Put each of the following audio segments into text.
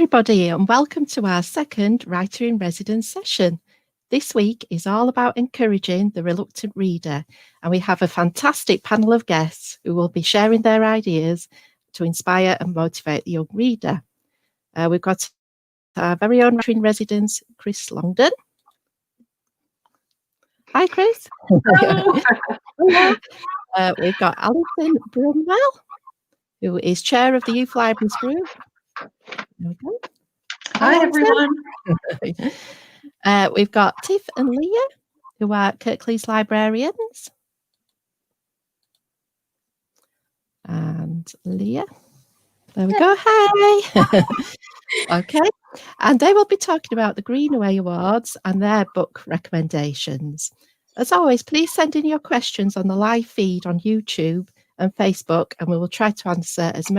everybody, and welcome to our second Writer in Residence session. This week is all about encouraging the reluctant reader, and we have a fantastic panel of guests who will be sharing their ideas to inspire and motivate the young reader. We've got our very own Writer in Residence, Chris Longden. Hi, Chris. Hello. We've got Alison Brumwell, who is chair of the Youth Libraries Group. There we go. Hi, everyone. We've got Tiff and Leah, who are Kirklees librarians. And Leah. There we go. Hi. Okay. And they will be talking about the Greenaway Awards and their book recommendations. As always, please send in your questions on the live feed on YouTube and Facebook, and we will try to answer as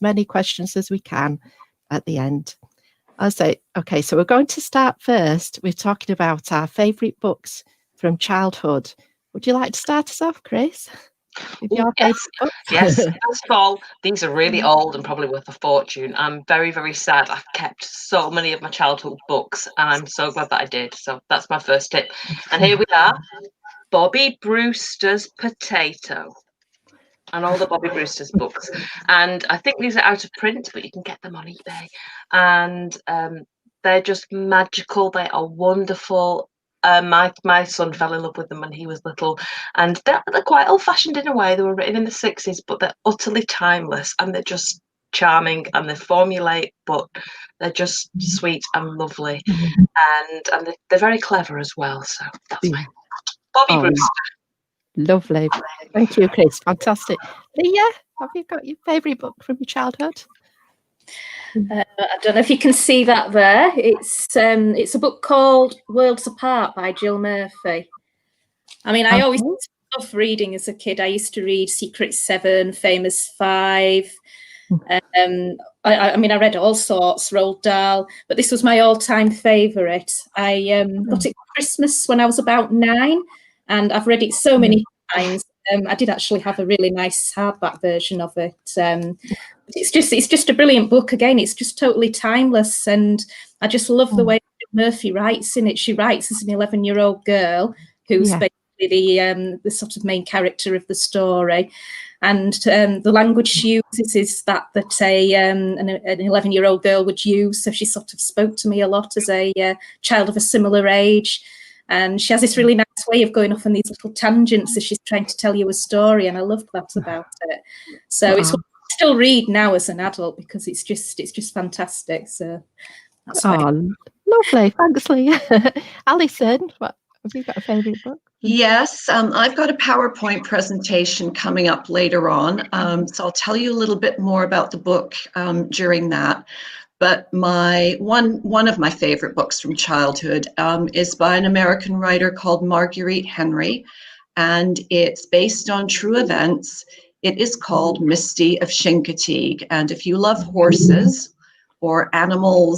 many questions as we can at the end. I'll say, okay, so we're going to start first. We're talking about our favourite books from childhood. Would you like to start us off, Chris? Yes. First of all, these are really old and probably worth a fortune. I'm very, very sad. I've kept so many of my childhood books, and I'm so glad that I did. So that's my first tip. And here we are, Bobby Brewster's Potato. And all the Bobby Brewster's books. And I think these are out of print, but you can get them on eBay. And they're just magical. They are wonderful. My son fell in love with them when he was little. And they're quite old-fashioned in a way. They were written in the 60s, but they're utterly timeless. And they're just charming. And they formulate, but they're just sweet and lovely. And they're very clever as well. So that's my Bobby Brewster. Lovely. Thank you, Chris. Fantastic. Leah, have you got your favourite book from your childhood? I don't know if you can see that there. It's a book called Worlds Apart by Jill Murphy. I mean, I always loved reading as a kid. I used to read Secret 7, Famous 5. I mean, I read all sorts, Roald Dahl, but this was my all-time favourite. I got it for Christmas when I was about 9. And I've read it so many times. I did actually have a really nice hardback version of it. It's just a brilliant book. Again, it's just totally timeless, and I just love the way Murphy writes in it. She writes as an 11-year-old girl who's basically the sort of main character of the story, and the language she uses is that an 11-year-old girl would use. So she sort of spoke to me a lot as a child of a similar age. And she has this really nice way of going off on these little tangents as she's trying to tell you a story, and I love that about it. So it's what I still read now as an adult because it's just fantastic. So that's lovely. Thanks, Leah. Alison, have you got a favourite book? Yes, I've got a PowerPoint presentation coming up later on, so I'll tell you a little bit more about the book during that. But one of my favorite books from childhood is by an American writer called Marguerite Henry, and it's based on true events. It is called Misty of Chincoteague, and if you love horses or animal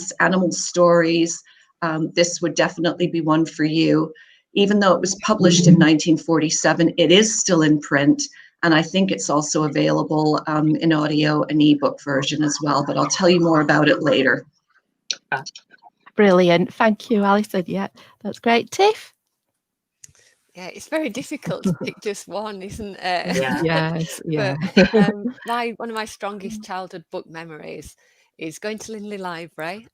stories, this would definitely be one for you. Even though it was published in 1947, it is still in print. And I think it's also available in audio and ebook version as well, but I'll tell you more about it later. Brilliant. Thank you, Alison. Yeah, that's great. Tiff? Yeah, it's very difficult to pick just one, isn't it? Yes. But, one of my strongest childhood book memories is going to Linley Library.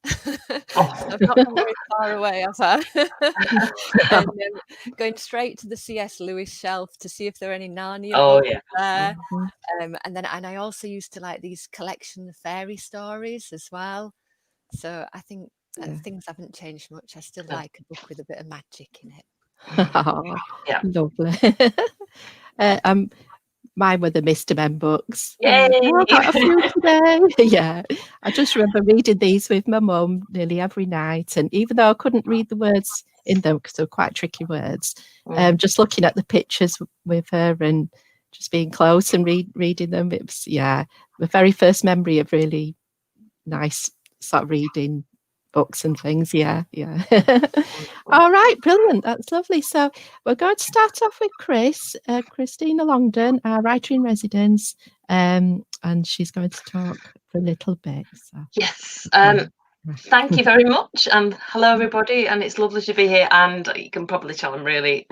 I've not gone very far away, have I? And going straight to the C.S. Lewis shelf to see if there are any Narnia books there. And I also used to like these collection of fairy stories as well. So I think things haven't changed much. I still like a book with a bit of magic in it. Lovely. Mine were the Mr. Men books. Yay! I've got a few today. Yeah, I just remember reading these with my mum nearly every night, and even though I couldn't read the words in them because they were quite tricky words, just looking at the pictures with her and just being close and reading them, it was the very first memory of really nice sort of reading books and things. All right, brilliant. That's lovely. So we're going to start off with Christina Longden, our writer in residence, and she's going to talk for a little bit. So. Yes. Thank you very much, and hello everybody, and it's lovely to be here. And you can probably tell I'm really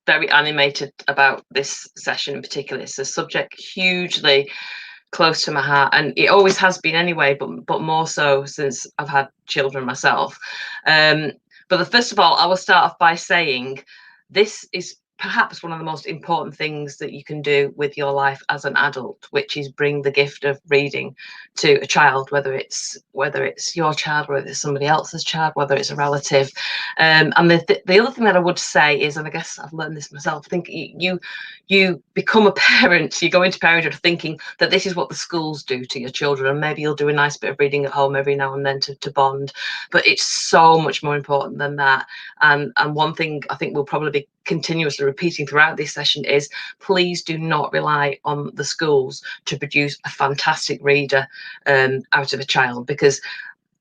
very animated about this session in particular. It's a subject hugely close to my heart, and it always has been anyway, but more so since I've had children myself. But first of all, I will start off by saying this is perhaps one of the most important things that you can do with your life as an adult, which is bring the gift of reading to a child, whether it's your child, whether it's somebody else's child, whether it's a relative. And the other thing that I would say is, and I guess I've learned this myself, I think you become a parent, you go into parenthood thinking that this is what the schools do to your children, and maybe you'll do a nice bit of reading at home every now and then to bond, but it's so much more important than that. And one thing I think we'll probably be continuously repeating throughout this session is, please do not rely on the schools to produce a fantastic reader out of a child, because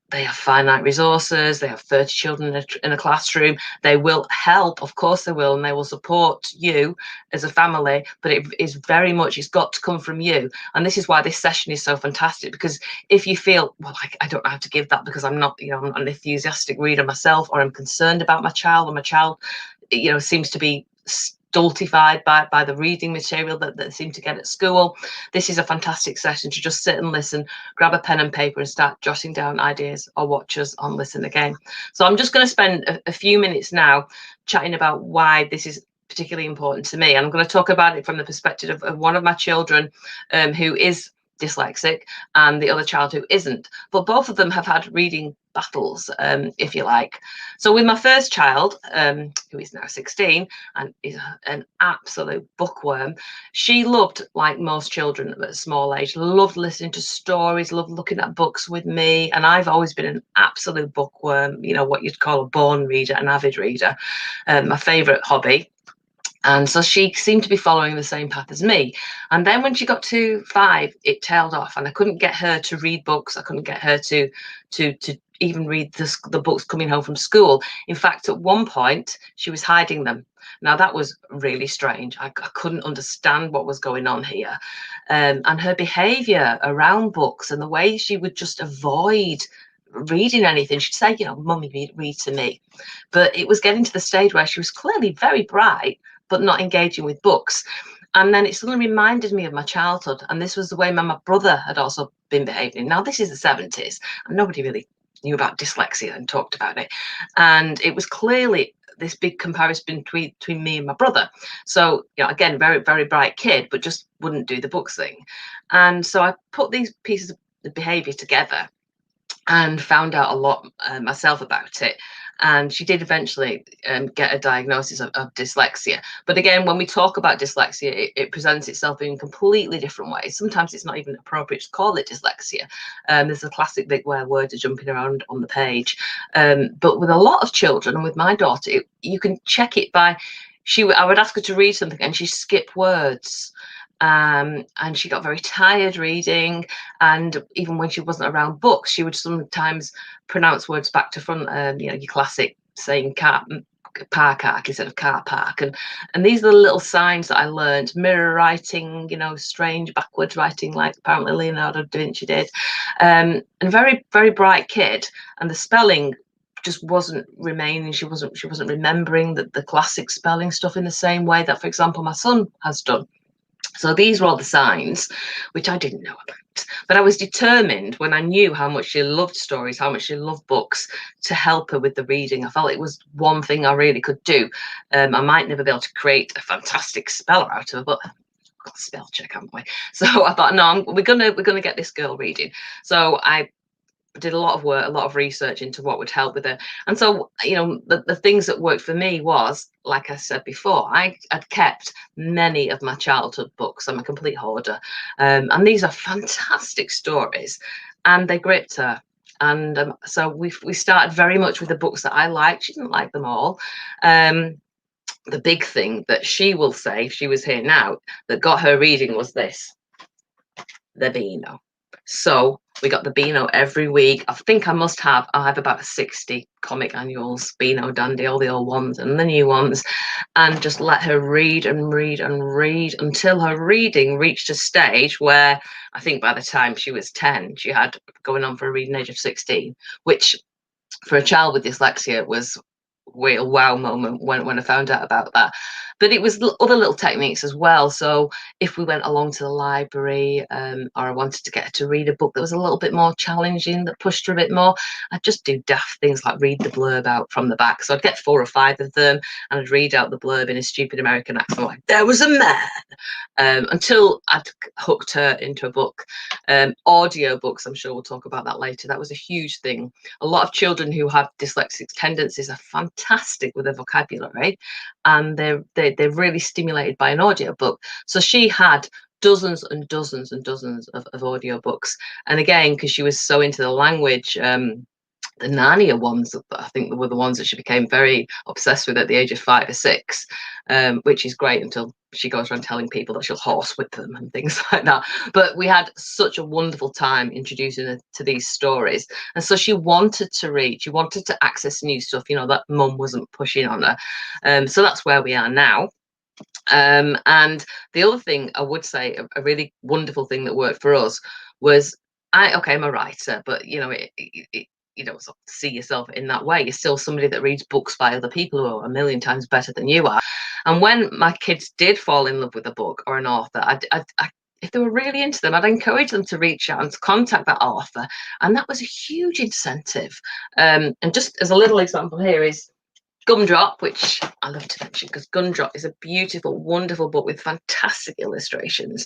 they have finite resources. They have 30 children in a classroom. They will help, of course they will, and they will support you as a family, but it is very much, it's got to come from you. And this is why this session is so fantastic, because if you feel, well, I don't know how to give that because I'm not, I'm an enthusiastic reader myself, or I'm concerned about my child, or my child, seems to be stultified by the reading material that they seem to get at school, this is a fantastic session to just sit and listen, grab a pen and paper and start jotting down ideas, or watch us on Listen Again. So I'm just going to spend a few minutes now chatting about why this is particularly important to me. And I'm going to talk about it from the perspective of one of my children who is dyslexic, and the other child who isn't, but both of them have had reading battles, if you like. So with my first child, who is now 16 and is an absolute bookworm, she loved, like most children at a small age, loved listening to stories, loved looking at books with me, and I've always been an absolute bookworm, what you'd call a born reader, an avid reader, my favourite hobby. And so she seemed to be following the same path as me. And then when she got to 5, it tailed off, and I couldn't get her to read books. I couldn't get her to even read the books coming home from school. In fact, at one point, she was hiding them. Now, that was really strange. I couldn't understand what was going on here. And her behaviour around books, and the way she would just avoid reading anything. She'd say, Mummy, read to me. But it was getting to the stage where she was clearly very bright, but not engaging with books. And then it suddenly reminded me of my childhood. And this was the way my brother had also been behaving. Now, this is the 70s, and nobody really knew about dyslexia and talked about it. And it was clearly this big comparison between me and my brother. So, again, very, very bright kid, but just wouldn't do the books thing. And so I put these pieces of behaviour together and found out a lot myself about it. And she did eventually get a diagnosis of dyslexia. But again, when we talk about dyslexia, it presents itself in completely different ways. Sometimes it's not even appropriate to call it dyslexia. There's a classic bit where words are jumping around on the page. But with a lot of children, and with my daughter, you can check it by, I would ask her to read something and she'd skip words. And she got very tired reading, and even when she wasn't around books, she would sometimes pronounce words back to front, your classic saying car park instead of car park, and these are the little signs that I learned. Mirror writing, strange backwards writing, like apparently Leonardo da Vinci did, and very, very bright kid, and the spelling just wasn't remaining. She wasn't remembering the classic spelling stuff in the same way that, for example, my son has done. So these were all the signs, which I didn't know about. But I was determined, when I knew how much she loved stories, how much she loved books, to help her with the reading. I felt it was one thing I really could do. I might never be able to create a fantastic speller out of her, but we've got spell check, haven't we? So I thought, no, we're gonna get this girl reading. So I did a lot of work, a lot of research into what would help with her. And so, the things that worked for me was, like I said before, I had kept many of my childhood books. I'm a complete hoarder. And these are fantastic stories, and they gripped her. And so we started very much with the books that I liked. She didn't like them all. The big thing that she will say, if she was here now, that got her reading was this: the Beano. So We got the Beano every week. I think I have about 60 comic annuals, Beano, Dandy, all the old ones and the new ones, and just let her read and read and read until her reading reached a stage where I think by the time she was 10, she had going on for a reading age of 16, which for a child with dyslexia was a wow moment when I found out about that. But it was other little techniques as well. So if we went along to the library, or I wanted to get her to read a book that was a little bit more challenging, that pushed her a bit more, I'd just do daft things like read the blurb out from the back. So I'd get 4 or 5 of them and I'd read out the blurb in a stupid American accent, like, there was a man, until I'd hooked her into a book. Audio books, I'm sure we'll talk about that later. That was a huge thing. A lot of children who have dyslexic tendencies are fantastic with their vocabulary, and they're really stimulated by an audio book. So she had dozens and dozens and dozens of audio books, and again, because she was so into the language, the Narnia ones, I think, were the ones that she became very obsessed with at the age of 5 or 6, which is great until she goes around telling people that she'll horse with them and things like that. But we had such a wonderful time introducing her to these stories. And so she wanted to read, she wanted to access new stuff, you know, that mum wasn't pushing on her. So that's where we are now. And the other thing I would say, a really wonderful thing that worked for us was, I'm a writer, but you know, you don't sort of see yourself in that way. You're still somebody that reads books by other people who are a million times better than you are. And when my kids did fall in love with a book or an author, if they were really into them, I'd encourage them to reach out and to contact that author. And that was a huge incentive. And just as a little example here is Gumdrop, which I love to mention because Gumdrop is a beautiful, wonderful book with fantastic illustrations.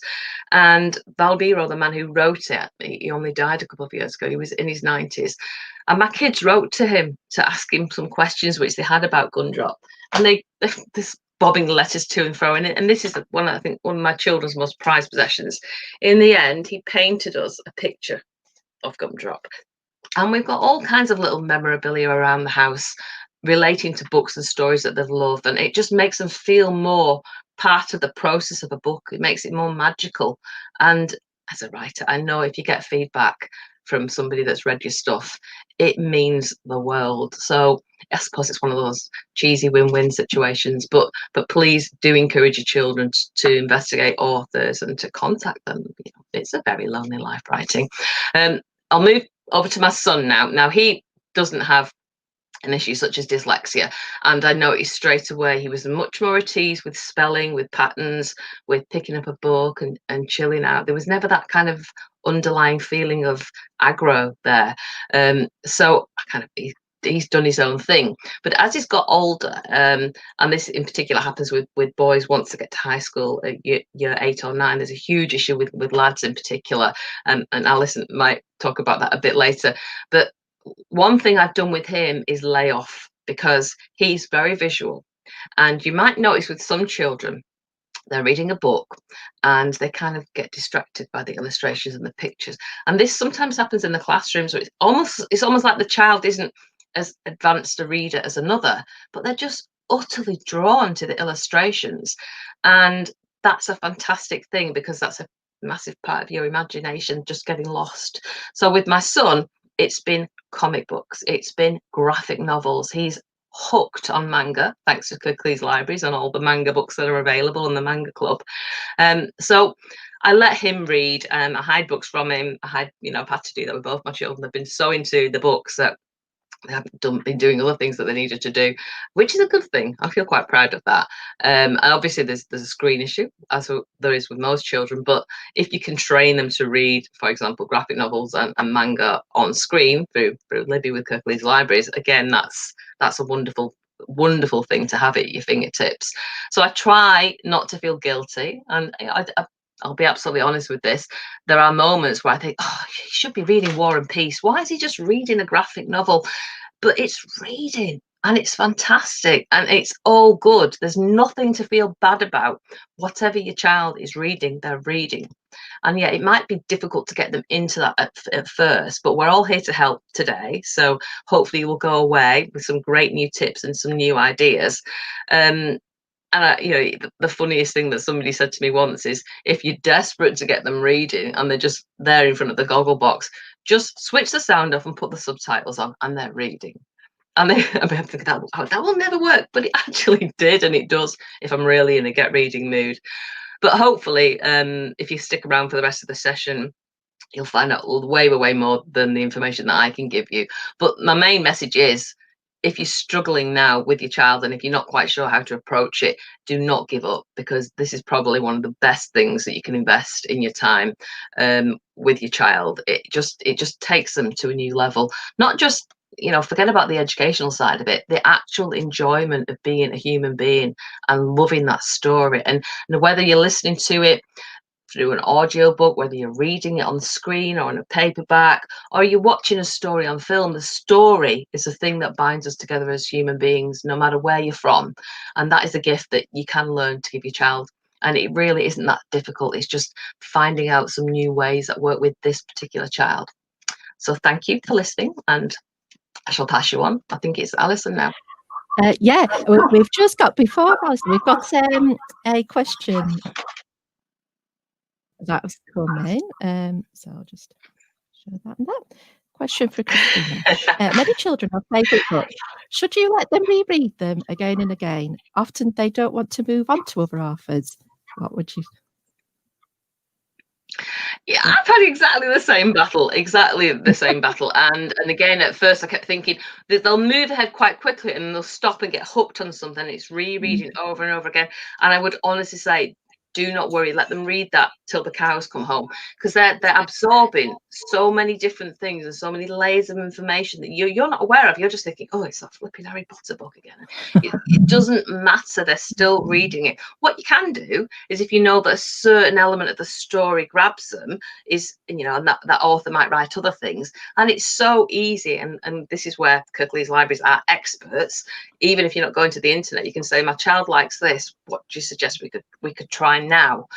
And Valbiro, the man who wrote it, he only died a couple of years ago. He was in his 90s. And my kids wrote to him to ask him some questions which they had about Gumdrop. And they this bobbing letters to and fro in it. And this is one of my children's most prized possessions. In the end, he painted us a picture of Gumdrop. And we've got all kinds of little memorabilia around the house relating to books and stories that they've loved, and it just makes them feel more part of the process of a book. It makes it more magical. And as a writer, I know if you get feedback from somebody that's read your stuff, it means the world. So I suppose it's one of those cheesy win-win situations, but please do encourage your children to investigate authors and to contact them. You know, it's a very lonely life writing. I'll move over to my son now. Now, he doesn't have an issue such as dyslexia, and I noticed straight away he was much more at ease with spelling, with patterns, with picking up a book and chilling out. There was never that kind of underlying feeling of aggro there. So he's done his own thing. But as he's got older, and this in particular happens with boys once they get to high school, year 8 or 9, there's a huge issue with lads in particular, and Alison might talk about that a bit later. But one thing I've done with him is lay off, because he's very visual. And you might notice with some children, they're reading a book and they kind of get distracted by the illustrations and the pictures. And this sometimes happens in the classrooms where it's almost like the child isn't as advanced a reader as another, but they're just utterly drawn to the illustrations. And that's a fantastic thing, because that's a massive part of your imagination just getting lost. So with my son, it's been comic books, it's been graphic novels. He's hooked on manga, thanks to Kirklees libraries and all the manga books that are available in the manga club. So I let him read. I hide books from him. I've had to do that with both my children. They've been so into the books that they haven't been doing other things that they needed to do, which is a good thing. I feel quite proud of that. And obviously there's a screen issue, as there is with most children, but if you can train them to read, for example, graphic novels and manga on screen through Libby with Kirklees libraries, again, that's a wonderful thing to have at your fingertips. So I try not to feel guilty, and I'll be absolutely honest with this. There are moments where I think, oh, he should be reading War and Peace. Why is he just reading a graphic novel? But it's reading, and it's fantastic, and it's all good. There's nothing to feel bad about. Whatever your child is reading, they're reading. And yeah, it might be difficult to get them into that at first, but we're all here to help today. So hopefully we'll go away with some great new tips and some new ideas. And the funniest thing that somebody said to me once is, if you're desperate to get them reading and they're just there in front of the goggle box, just switch the sound off and put the subtitles on, and they're reading. And I think that will never work, but it actually did, and it does if I'm really in a get reading mood. But hopefully, if you stick around for the rest of the session, you'll find out way more than the information that I can give you. But my main message is, if you're struggling now with your child and if you're not quite sure how to approach it, do not give up, because this is probably one of the best things that you can invest in your time with your child. It just takes them to a new level. Not just, forget about the educational side of it, the actual enjoyment of being a human being and loving that story. And whether you're listening to it through an audio book, whether you're reading it on the screen or on a paperback, or you're watching a story on film, the story is the thing that binds us together as human beings, no matter where you're from. And that is a gift that you can learn to give your child. And it really isn't that difficult. It's just finding out some new ways that work with this particular child. So thank you for listening, and I shall pass you on. I think it's Alison now. Yeah, we've just got, before Alison, we've got a question that was coming. So I'll just show that and that. Question for Christina. Many children have favourite books. Should you let them reread them again and again? Often they don't want to move on to other authors. What would you? Yeah, I've had exactly the same battle. And again, at first I kept thinking that they'll move ahead quite quickly and they'll stop and get hooked on something. It's rereading over and over again. And I would honestly say, do not worry, let them read that till the cows come home, because they're absorbing so many different things and so many layers of information that you're not aware of. You're just thinking, oh, it's that flipping Harry Potter book again. It doesn't matter, they're still reading it. What you can do is, if you know that a certain element of the story grabs them, is, and that author might write other things, and it's so easy, and this is where Kirklees libraries are experts. Even if you're not going to the internet, you can say, my child likes this, what do you suggest we could try now?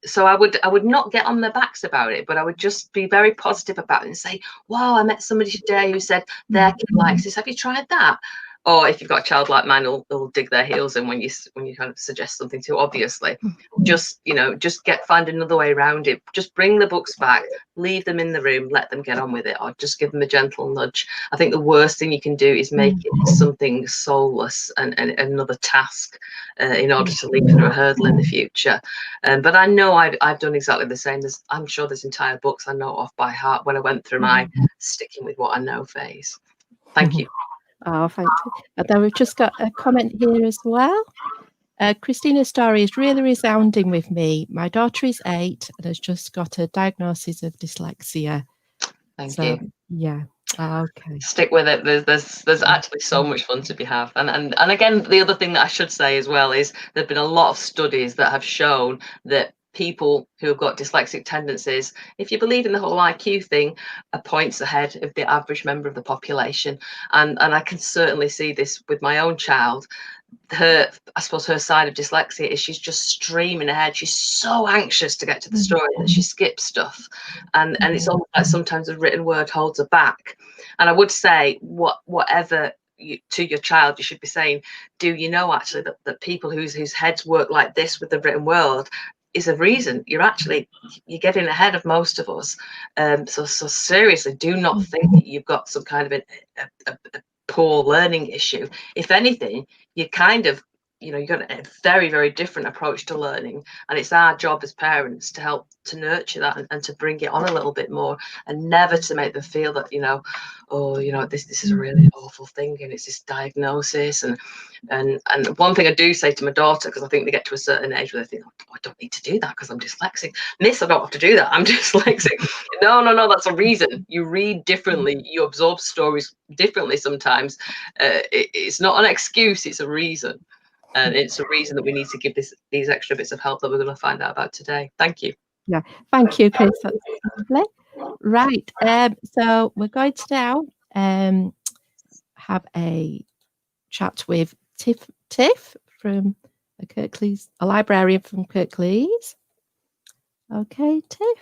So I would not get on their backs about it, but I would just be very positive about it and say, wow, I met somebody today who said their kid likes this, have you tried that? Or if you've got a child like mine, they'll dig their heels in when you kind of suggest something too obviously. Just find another way around it. Just bring the books back, leave them in the room, let them get on with it, or just give them a gentle nudge. I think the worst thing you can do is make it something soulless and another task in order to leap through a hurdle in the future. But I know I've done exactly the same. I'm sure there's entire books I know off by heart when I went through my sticking with what I know phase. Thank you. Oh, thank you. And then we've just got a comment here as well. Christina's story is really resounding with me. My daughter is 8 and has just got a diagnosis of dyslexia. Thank you. Yeah. Okay. Stick with it. There's actually so much fun to be had. And again, the other thing that I should say as well is there've been a lot of studies that have shown that people who have got dyslexic tendencies, if you believe in the whole IQ thing, are points ahead of the average member of the population. And I can certainly see this with my own child. I suppose her side of dyslexia is she's just streaming ahead. She's so anxious to get to the story that she skips stuff, and it's almost like sometimes the written word holds her back. And I would say, whatever to your child, you should be saying, do you know actually that people whose heads work like this with the written word is a reason you're getting ahead of most of us. So seriously, do not think that you've got some kind of a poor learning issue. If anything, you kind of, you've got a very, very different approach to learning, and it's our job as parents to help to nurture that and to bring it on a little bit more, and never to make them feel that this is a really awful thing and it's this diagnosis. And one thing I do say to my daughter, because I think they get to a certain age where they think, oh, I don't need to do that because I'm dyslexic. Miss, I don't have to do that, I'm dyslexic. No, that's a reason. You read differently, you absorb stories differently sometimes. It's not an excuse, it's a reason. And it's a reason that we need to give these extra bits of help that we're going to find out about today. Thank you. Yeah, thank you, Chris. That's lovely. Right. So we're going to now have a chat with Tiff from Kirklees, a librarian from Kirklees. Okay, Tiff.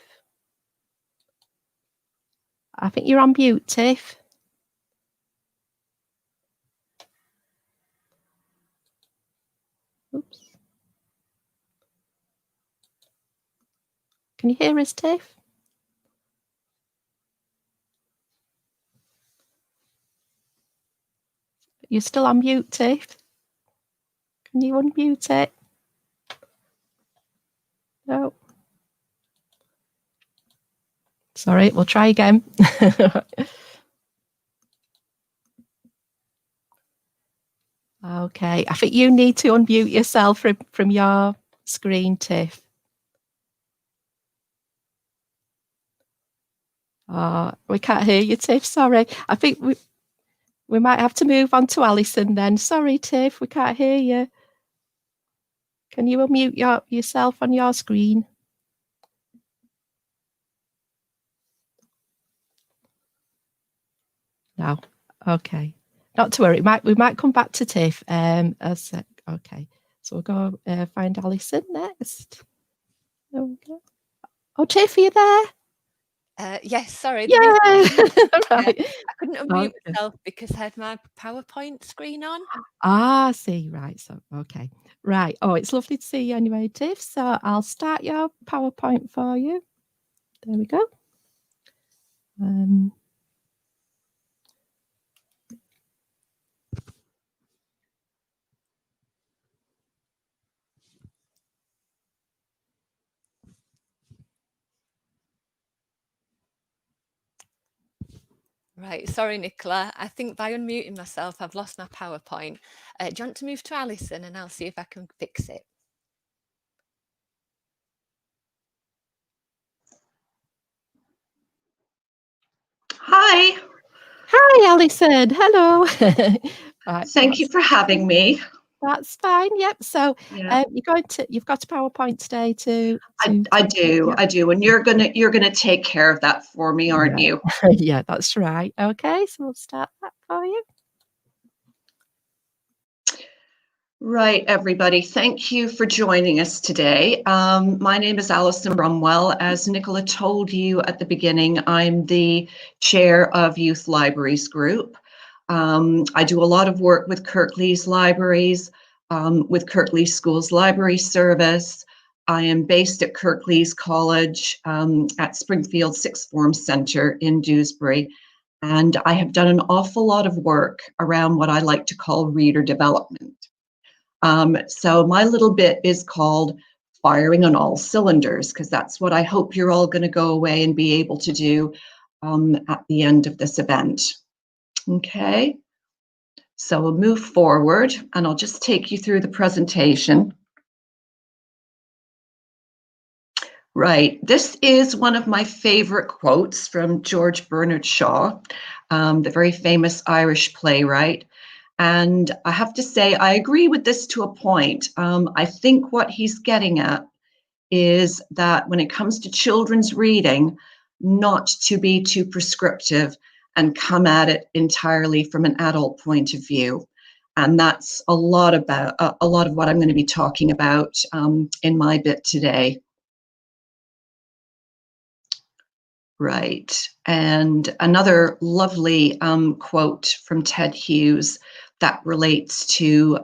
I think you're on mute, Tiff. Oops. Can you hear us, Tiff? you're still on mute, Tiff. Can you unmute it? No. Sorry, we'll try again. Okay, I think you need to unmute yourself from your screen, Tiff. We can't hear you, Tiff. Sorry. I think we might have to move on to Alison then. Sorry, Tiff, we can't hear you. Can you unmute yourself on your screen? No. Okay. Not to worry. We might come back to Tiff. Okay. So we'll go find Alison next. There we go. Oh, Tiff, are you there? Yes, sorry. Yeah. Right. I couldn't unmute myself because I had my PowerPoint screen on. Ah, see, right. So, okay. Right. Oh, it's lovely to see you anyway, Tiff. So I'll start your PowerPoint for you. There we go. Right, sorry, Nicola. I think by unmuting myself, I've lost my PowerPoint. Do you want to move to Alison and I'll see if I can fix it? Hi. Hi, Alison. Hello. Right, thank you for having me. That's fine. Yep. So you've got a PowerPoint today to I do, and you're gonna take care of that for me, aren't you? Yeah, that's right. Okay, so we'll start that for you. Right, everybody. Thank you for joining us today. My name is Alison Brumwell. As Nicola told you at the beginning, I'm the chair of Youth Libraries Group. I do a lot of work with Kirklees Libraries, with Kirklees Schools Library Service. I am based at Kirklees College at Springfield Sixth Form Centre in Dewsbury, and I have done an awful lot of work around what I like to call reader development. So my little bit is called firing on all cylinders, because that's what I hope you're all going to go away and be able to do at the end of this event. Okay, so we'll move forward and I'll just take you through the presentation. Right, this is one of my favorite quotes from George Bernard Shaw, the very famous Irish playwright. And I have to say, I agree with this to a point. I think what he's getting at is that when it comes to children's reading, not to be too prescriptive and come at it entirely from an adult point of view. And that's a lot of what I'm going to be talking about in my bit today. Right, and another lovely quote from Ted Hughes that relates to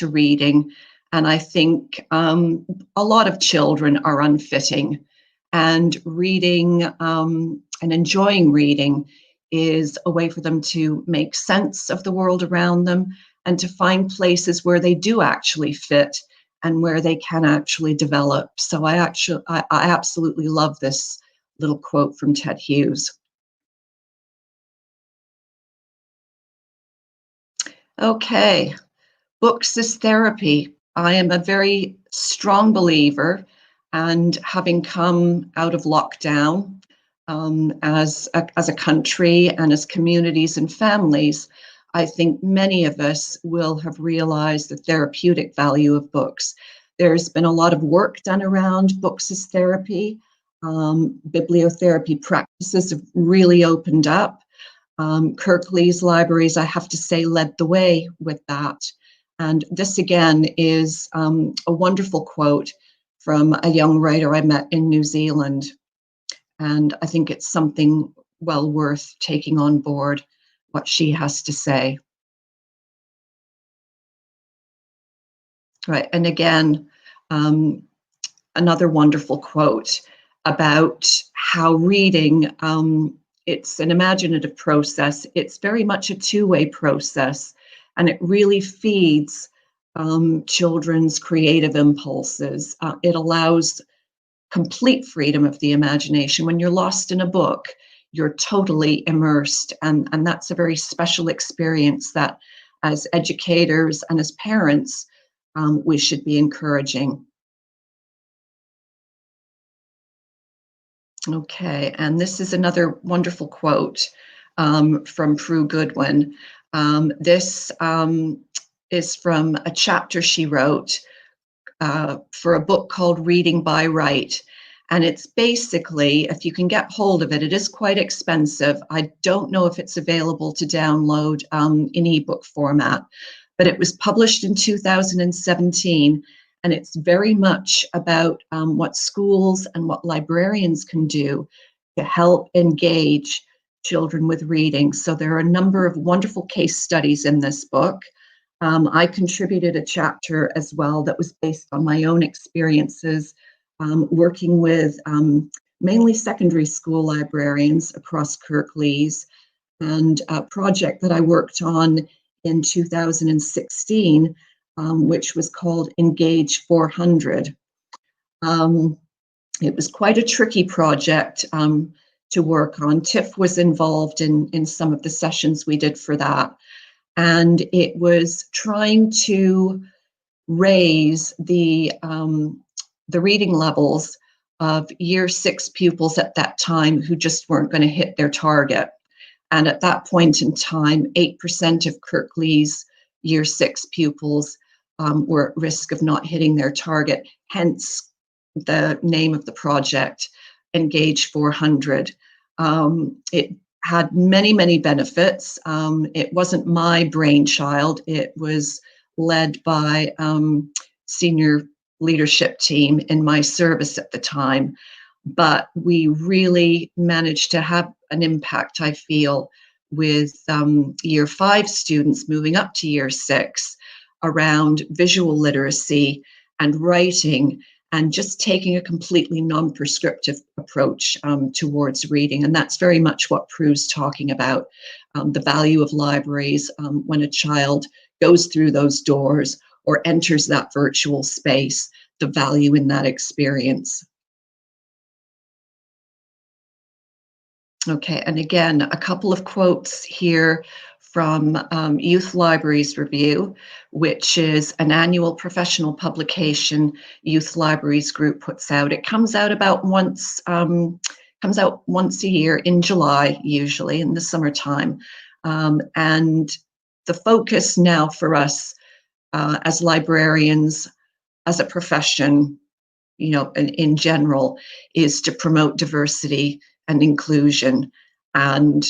reading, and I think a lot of children are unfitting, and reading and enjoying reading is a way for them to make sense of the world around them and to find places where they do actually fit and where they can actually develop. So I absolutely love this little quote from Ted Hughes. Okay, books as therapy. I am a very strong believer, and having come out of lockdown as a country and as communities and families, I think many of us will have realized the therapeutic value of books. There's been a lot of work done around books as therapy. Bibliotherapy practices have really opened up. Kirklees Libraries, I have to say, led the way with that. And this again is a wonderful quote from a young writer I met in New Zealand. And I think it's something well worth taking on board, what she has to say. Right, and again, another wonderful quote about how reading, it's an imaginative process. It's very much a two-way process. and it really feeds children's creative impulses. It allows complete freedom of the imagination. When you're lost in a book, you're totally immersed, and that's a very special experience that as educators and as parents, we should be encouraging. Okay, and this is another wonderful quote from Prue Goodwin. This is from a chapter she wrote for a book called Reading by Right. And it's basically, if you can get hold of it, it is quite expensive. I don't know if it's available to download in ebook format, but it was published in 2017. And it's very much about what schools and what librarians can do to help engage children with reading. So there are a number of wonderful case studies in this book. I contributed a chapter as well that was based on my own experiences working with mainly secondary school librarians across Kirklees, and a project that I worked on in 2016, which was called Engage 400. It was quite a tricky project to work on. Tiff was involved in some of the sessions we did for that. And it was trying to raise the reading levels of year 6 pupils at that time who just weren't going to hit their target. And at that point in time, 8% of Kirklees year 6 pupils were at risk of not hitting their target, hence the name of the project, Engage 400. It had many, many benefits. It wasn't my brainchild. It was led by senior leadership team in my service at the time. But we really managed to have an impact, I feel, with year 5 students moving up to year 6 around visual literacy and writing, and just taking a completely non-prescriptive approach towards reading. And that's very much what Prue's talking about, the value of libraries when a child goes through those doors or enters that virtual space, the value in that experience. Okay, and again, a couple of quotes here from Youth Libraries Review, which is an annual professional publication Youth Libraries Group puts out. It comes out about once a year in July, usually in the summertime. And the focus now for us as librarians, as a profession, in general, is to promote diversity and inclusion, and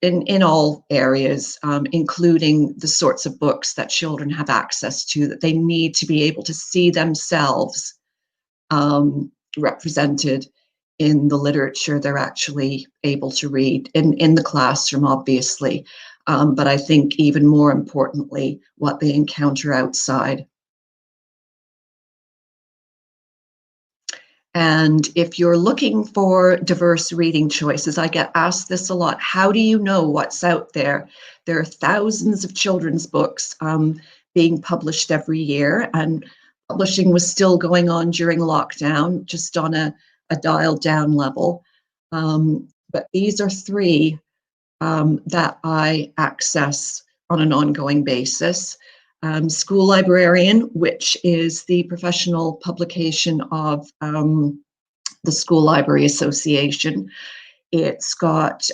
in all areas, including the sorts of books that children have access to, that they need to be able to see themselves represented in the literature they're actually able to read in the classroom, obviously, but I think even more importantly, what they encounter outside. And if you're looking for diverse reading choices, I get asked this a lot. How do you know what's out there? There are thousands of children's books being published every year, and publishing was still going on during lockdown, just on a dialed down level. But these are 3 that I access on an ongoing basis. School Librarian, which is the professional publication of the School Library Association. It's got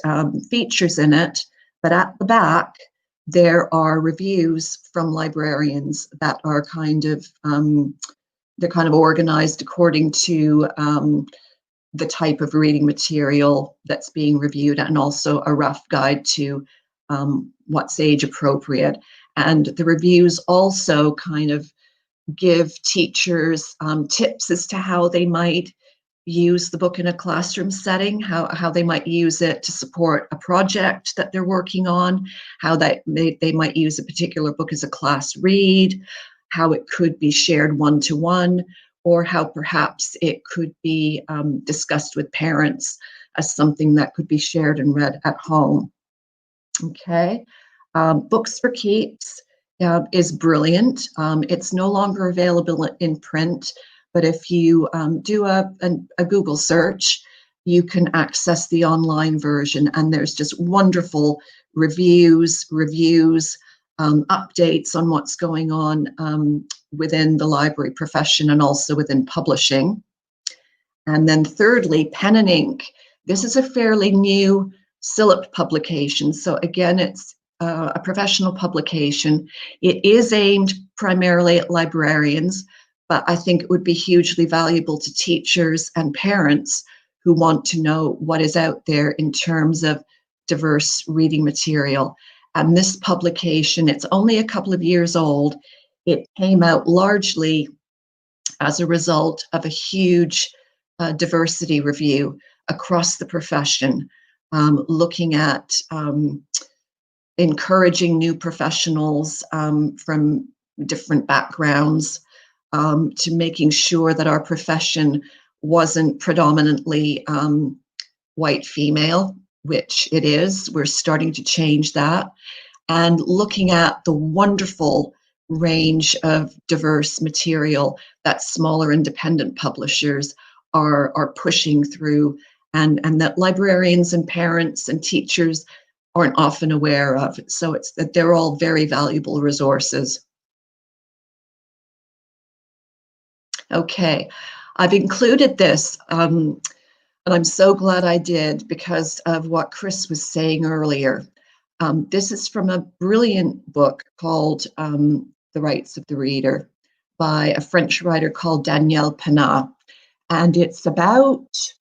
features in it, but at the back, there are reviews from librarians that are they're kind of organized according to the type of reading material that's being reviewed, and also a rough guide to what's age appropriate. And the reviews also kind of give teachers tips as to how they might use the book in a classroom setting, how they might use it to support a project that they're working on, how they might use a particular book as a class read, how it could be shared one-to-one, or how perhaps it could be discussed with parents as something that could be shared and read at home. Okay. Books for Keeps is brilliant. It's no longer available in print, but if you do a Google search, you can access the online version, and there's just wonderful reviews, updates on what's going on within the library profession and also within publishing. And then thirdly, Pen and Ink. This is a fairly new CILIP publication. So again, it's a professional publication. It is aimed primarily at librarians, but I think it would be hugely valuable to teachers and parents who want to know what is out there in terms of diverse reading material. And this publication, it's only a couple of years old. It came out largely as a result of a huge diversity review across the profession, looking at encouraging new professionals from different backgrounds to making sure that our profession wasn't predominantly white female, which it is. We're starting to change that. And looking at the wonderful range of diverse material that smaller independent publishers are pushing through, and that librarians and parents and teachers aren't often aware of. So it's that they're all very valuable resources. Okay, I've included this, and I'm so glad I did because of what Chris was saying earlier. This is from a brilliant book called The Rights of the Reader by a French writer called Danielle Penat. And it's about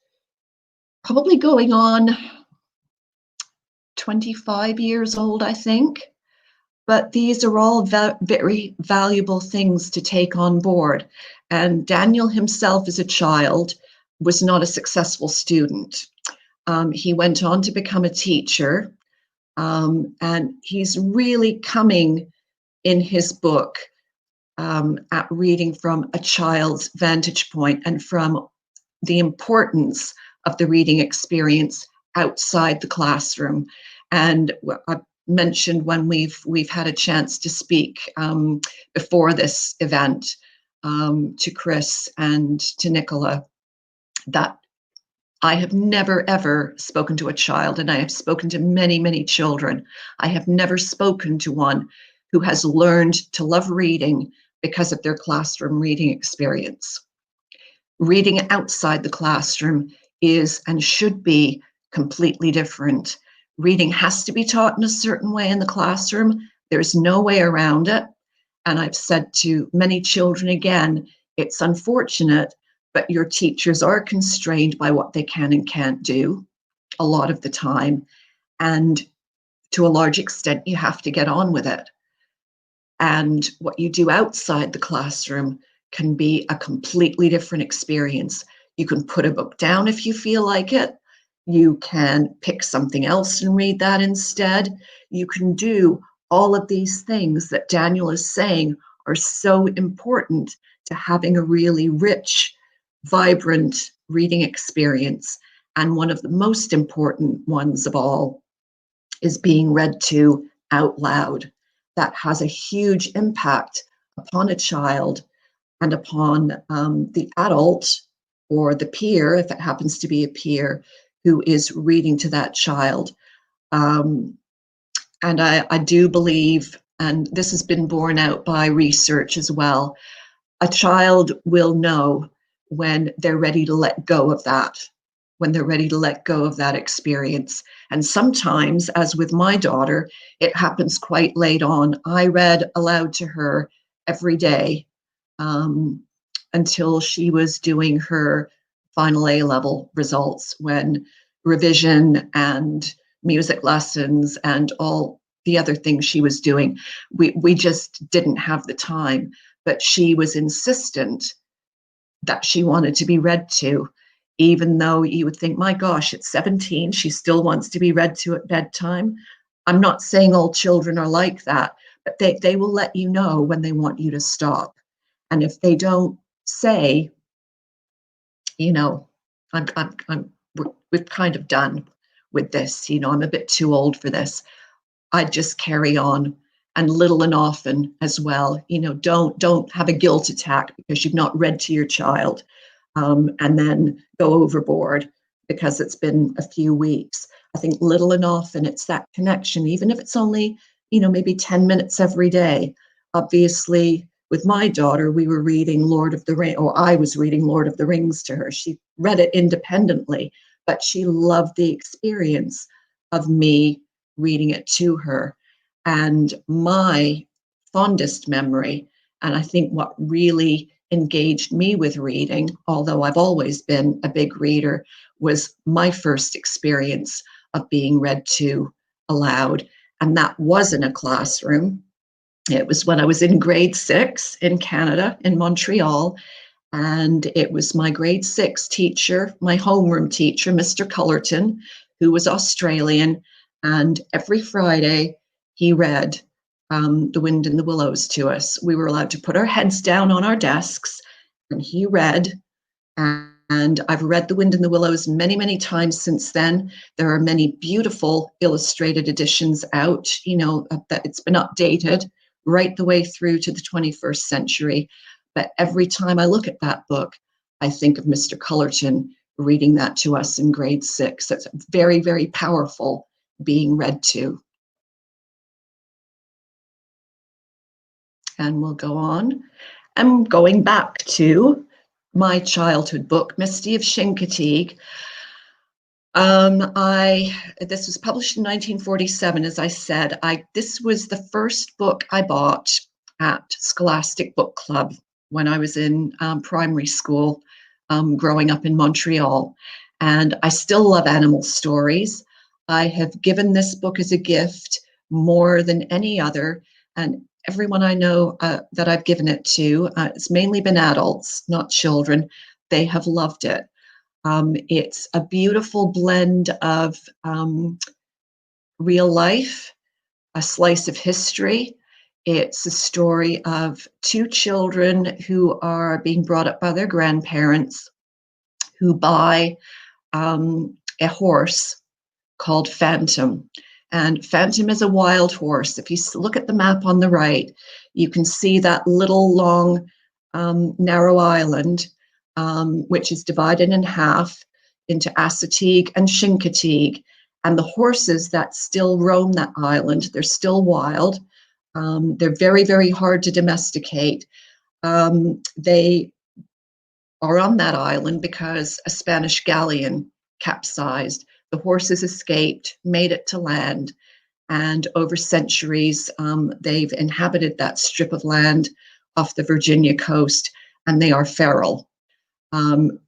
probably going on 25 years old, I think. But these are all very valuable things to take on board. And Daniel himself, as a child, was not a successful student. He went on to become a teacher. And he's really coming in his book at reading from a child's vantage point and from the importance of the reading experience outside the classroom. And I mentioned when we've had a chance to speak before this event to Chris and to Nicola, that I have never, ever spoken to a child, and I have spoken to many, many children. I have never spoken to one who has learned to love reading because of their classroom reading experience. Reading outside the classroom is and should be completely different. Reading has to be taught in a certain way in the classroom. There's no way around it. And I've said to many children again, it's unfortunate, but your teachers are constrained by what they can and can't do a lot of the time. And to a large extent, you have to get on with it. And what you do outside the classroom can be a completely different experience. You can put a book down if you feel like it. You can pick something else and read that instead. You can do all of these things that Daniel is saying are so important to having a really rich, vibrant reading experience. And one of the most important ones of all is being read to out loud. That has a huge impact upon a child and upon the adult or the peer, if it happens to be a peer, who is reading to that child. And I do believe, and this has been borne out by research as well, a child will know when they're ready to let go of that, when they're ready to let go of that experience. And sometimes, as with my daughter, it happens quite late on. I read aloud to her every day until she was doing her final A-level results, when revision and music lessons and all the other things she was doing, we just didn't have the time. But she was insistent that she wanted to be read to, even though you would think, my gosh, at 17, she still wants to be read to at bedtime. I'm not saying all children are like that, but they will let you know when they want you to stop. And if they don't say, you know, we're kind of done with this, you know, I'm a bit too old for this, I'd just carry on and little and often as well. You know, don't have a guilt attack because you've not read to your child, and then go overboard because it's been a few weeks. I think little and often, it's that connection, even if it's only, you know, maybe 10 minutes every day. Obviously, with my daughter, we were reading Lord of the Rings, or I was reading Lord of the Rings to her. She read it independently, but she loved the experience of me reading it to her. And my fondest memory, and I think what really engaged me with reading, although I've always been a big reader, was my first experience of being read to aloud. And that was in a classroom. It was when I was in grade 6 in Canada, in Montreal. And it was my grade 6 teacher, my homeroom teacher, Mr. Cullerton, who was Australian. And every Friday, he read The Wind in the Willows to us. We were allowed to put our heads down on our desks, and he read. And I've read The Wind in the Willows many, many times since then. There are many beautiful illustrated editions out, you know, that it's been updated right the way through to the 21st century. But every time I look at that book, I think of Mr. Cullerton reading that to us in grade 6. It's very, very powerful being read to. And we'll go on. I'm going back to my childhood book, Misty of Chincoteague. This was published in 1947, as I said. This was the first book I bought at Scholastic Book Club when I was in primary school, growing up in Montreal. And I still love animal stories. I have given this book as a gift more than any other. And everyone I know that I've given it to, it's mainly been adults, not children. They have loved it. It's a beautiful blend of real life, a slice of history. It's a story of two children who are being brought up by their grandparents, who buy a horse called Phantom. And Phantom is a wild horse. If you look at the map on the right, you can see that little long narrow island, which is divided in half into Assateague and Chincoteague. And the horses that still roam that island, they're still wild. They're very, very hard to domesticate. They are on that island because a Spanish galleon capsized. The horses escaped, made it to land, and over centuries, they've inhabited that strip of land off the Virginia coast, and they are feral.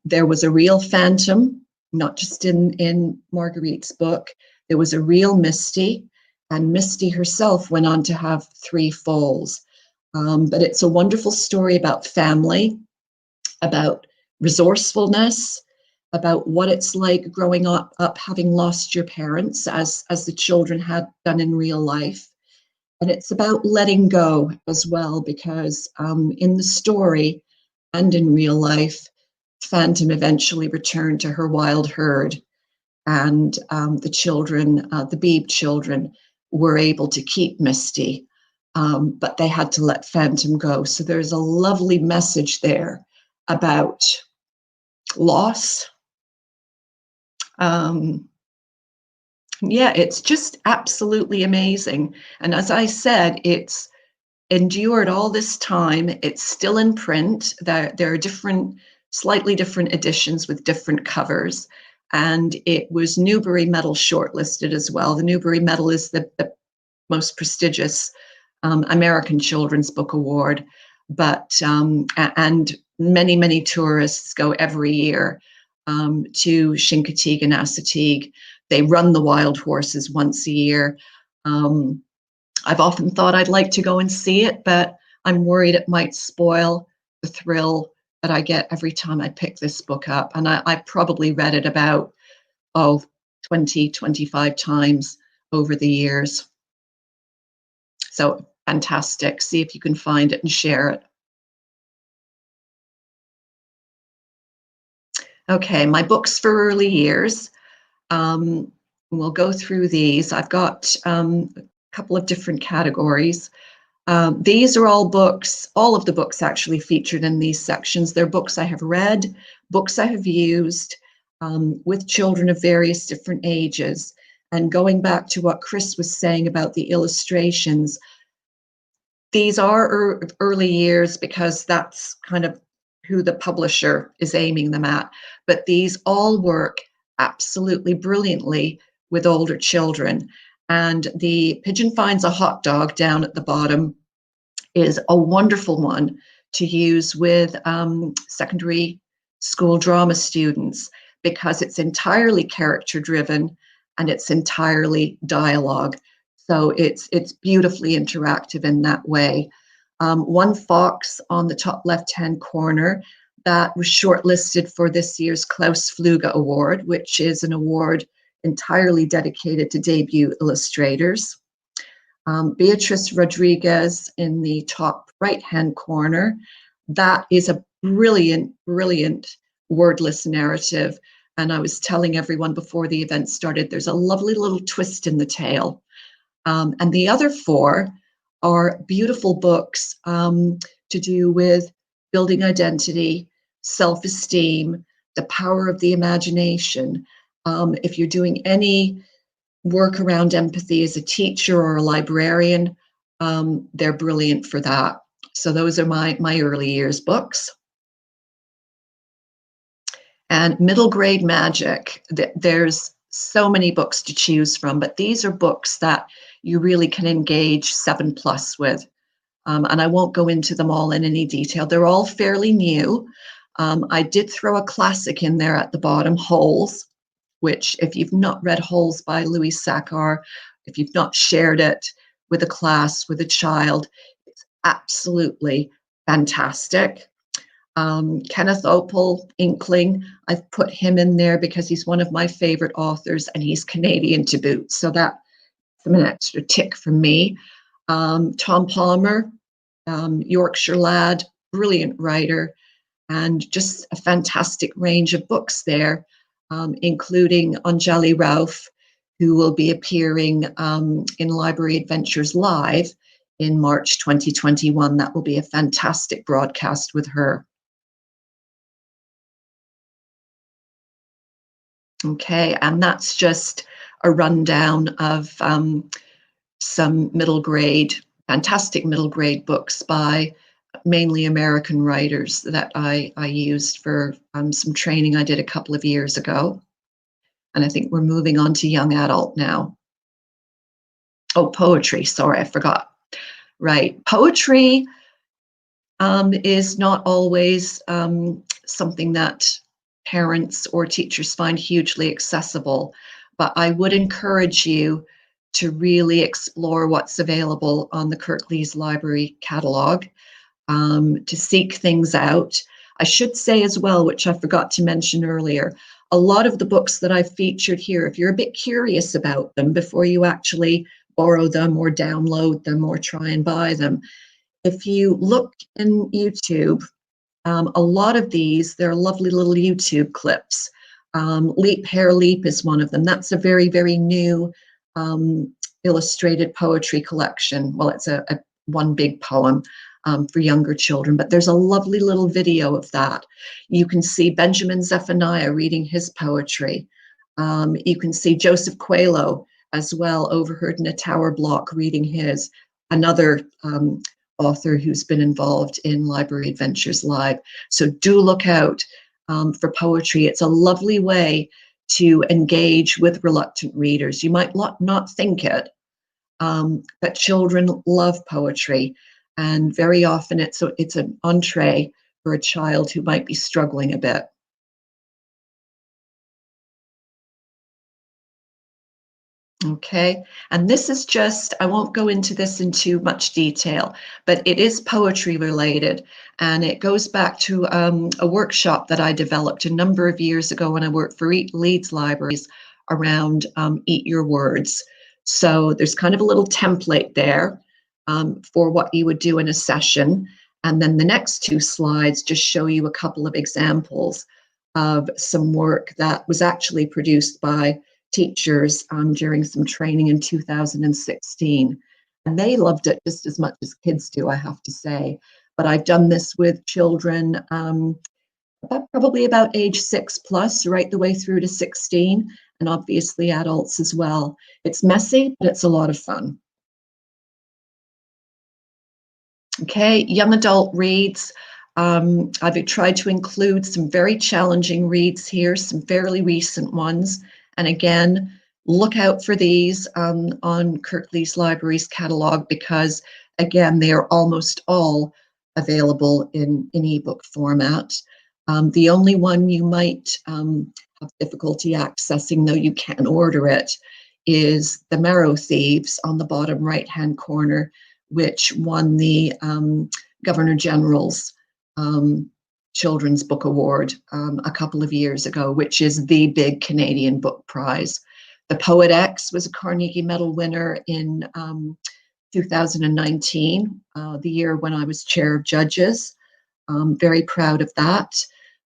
There was a real Phantom, not just in Marguerite's book. There was a real Misty, and Misty herself went on to have 3 foals. But it's a wonderful story about family, about resourcefulness, about what it's like growing up having lost your parents, as the children had done in real life. And it's about letting go as well, because in the story and in real life, Phantom eventually returned to her wild herd, and the children, the Beebe children, were able to keep Misty, but they had to let Phantom go. So there's a lovely message there about loss. Yeah, it's just absolutely amazing. And as I said, it's endured all this time. It's still in print. There are different, slightly different editions with different covers. And it was Newbery Medal shortlisted as well. The Newbery Medal is the most prestigious American Children's Book Award. But, and many, many tourists go every year to Chincoteague and Assateague. They run the wild horses once a year. I've often thought I'd like to go and see it, but I'm worried it might spoil the thrill that I get every time I pick this book up. And I probably read it about, 20, 25 times over the years. So fantastic. See if you can find it and share it. Okay, my books for early years. We'll go through these. I've got a couple of different categories. These are all books, all of the books actually featured in these sections. They're books I have read, books I have used with children of various different ages. And going back to what Chris was saying about the illustrations, these are early years because that's kind of who the publisher is aiming them at. But these all work absolutely brilliantly with older children. And the Pigeon Finds a Hot Dog down at the bottom is a wonderful one to use with secondary school drama students because it's entirely character driven and it's entirely dialogue. So it's beautifully interactive in that way. One fox on the top left-hand corner that was shortlisted for this year's Klaus Fluge Award, which is an award entirely dedicated to debut illustrators. Beatrice Rodriguez in the top right-hand corner. That is a brilliant, brilliant wordless narrative. And I was telling everyone before the event started, there's a lovely little twist in the tale. And the other four are beautiful books to do with building identity, self-esteem, the power of the imagination. If you're doing any work around empathy as a teacher or a librarian, they're brilliant for that. So those are my early years books. And middle grade magic, there's so many books to choose from, but these are books that you really can engage 7+ with. And I won't go into them all in any detail. They're all fairly new. I did throw a classic in there at the bottom, Holes, which if you've not read Holes by Louis Sachar, if you've not shared it with a class, with a child, it's absolutely fantastic. Kenneth Opel, Inkling, I've put him in there because he's one of my favorite authors and he's Canadian to boot. So that's an extra tick from me. Tom Palmer, Yorkshire lad, brilliant writer, and just a fantastic range of books there, including Anjali Rauf, who will be appearing in Library Adventures Live in March 2021. That will be a fantastic broadcast with her. Okay, and that's just a rundown of some fantastic middle grade books by mainly American writers that I used for some training I did a couple of years ago. And I think we're moving on to young adult now. Oh, poetry, sorry, I forgot. Right, poetry is not always something that parents or teachers find hugely accessible, but I would encourage you to really explore what's available on the Kirklees Library catalog, to seek things out. I should say as well, which I forgot to mention earlier, a lot of the books that I've featured here, if you're a bit curious about them before you actually borrow them or download them or try and buy them, if you look in YouTube, a lot of these, they're lovely little YouTube clips. Leap Hair Leap is one of them. That's a very, very new illustrated poetry collection. Well, it's a one big poem for younger children, but there's a lovely little video of that. You can see Benjamin Zephaniah reading his poetry. You can see Joseph Coelho as well, overheard in a tower block reading his, another author who's been involved in Library Adventures Live. So do look out for poetry. It's a lovely way to engage with reluctant readers. You might not think it, but children love poetry. And very often it's an entree for a child who might be struggling a bit. Okay, and this is just, I won't go into this in too much detail, but it is poetry related, and it goes back to a workshop that I developed a number of years ago when I worked for Leeds Libraries around Eat Your Words. So there's kind of a little template there for what you would do in a session, and then the next two slides just show you a couple of examples of some work that was actually produced by teachers during some training in 2016. And they loved it just as much as kids do, I have to say. But I've done this with children probably about age 6+, right the way through to 16, and obviously adults as well. It's messy, but it's a lot of fun. Okay, young adult reads. I've tried to include some very challenging reads here, some fairly recent ones. And again, look out for these on Kirklees Library's catalog, because again, they are almost all available in ebook format. The only one you might have difficulty accessing, though you can order it, is The Marrow Thieves on the bottom right-hand corner, which won the Governor General's Children's Book Award a couple of years ago, which is the big Canadian book prize. The Poet X was a Carnegie Medal winner in 2019, the year when I was chair of judges. Very proud of that.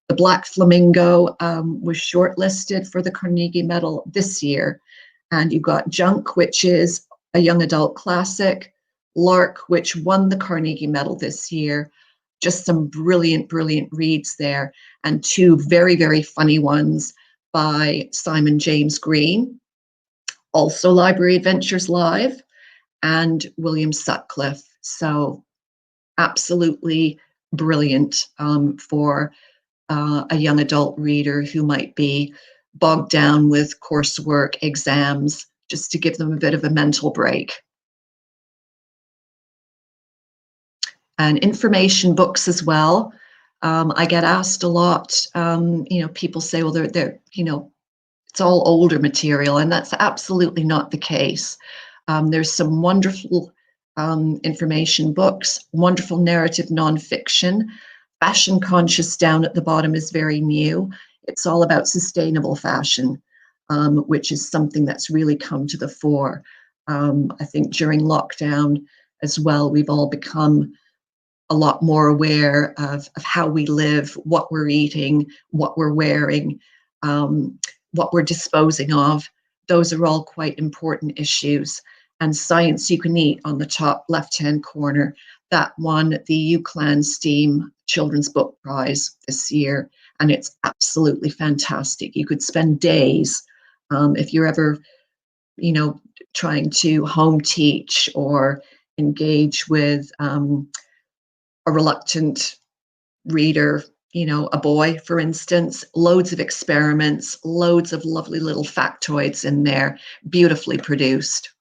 The Black Flamingo was shortlisted for the Carnegie Medal this year. And you've got Junk, which is a young adult classic. Lark, which won the Carnegie Medal this year. Just some brilliant, brilliant reads there. And two very, very funny ones by Simon James Green, also Library Adventures Live, and William Sutcliffe. So absolutely brilliant for a young adult reader who might be bogged down with coursework, exams, just to give them a bit of a mental break. And information books as well. I get asked a lot, people say, well, they're it's all older material, and that's absolutely not the case. There's some wonderful information books, wonderful narrative nonfiction. Fashion Conscious down at the bottom is very new. It's all about sustainable fashion, which is something that's really come to the fore. I think during lockdown as well, we've all become a lot more aware of how we live, what we're eating, what we're wearing, what we're disposing of. Those are all quite important issues. And Science You Can Eat on the top left-hand corner, that won the UCLan STEAM Children's Book Prize this year. And it's absolutely fantastic. You could spend days if you're ever, trying to home teach or engage with a reluctant reader, a boy, for instance. Loads of experiments, loads of lovely little factoids in there, beautifully produced.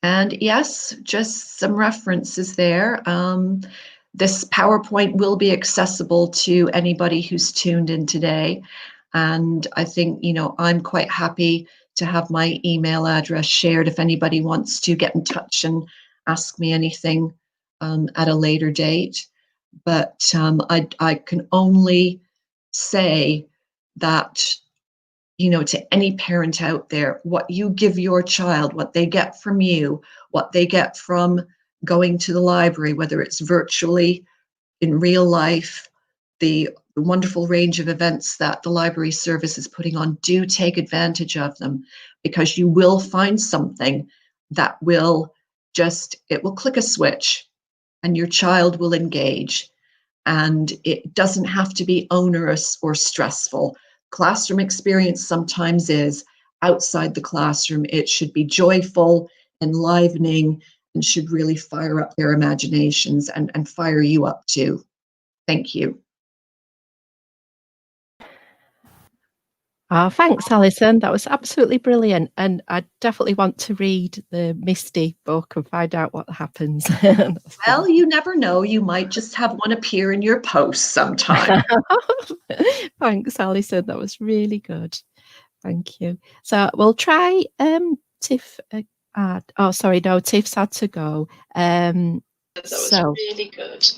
And yes, just some references there. This PowerPoint will be accessible to anybody who's tuned in today. And I think, I'm quite happy to have my email address shared if anybody wants to get in touch and ask me anything at a later date. But I can only say that, to any parent out there, what you give your child, what they get from you, what they get from going to the library, whether it's virtually, in real life, the wonderful range of events that the library service is putting on, do take advantage of them, because you will find something that will it will click a switch and your child will engage. And it doesn't have to be onerous or stressful. Classroom experience sometimes is. Outside the classroom, it should be joyful, enlivening, and should really fire up their imaginations and fire you up too. Thank you. Oh, thanks, Alison. That was absolutely brilliant. And I definitely want to read the Misty book and find out what happens. Well, you never know. You might just have one appear in your post sometime. Thanks, Alison. That was really good. Thank you. So we'll try Tiff. Tiff's had to go. That was really good.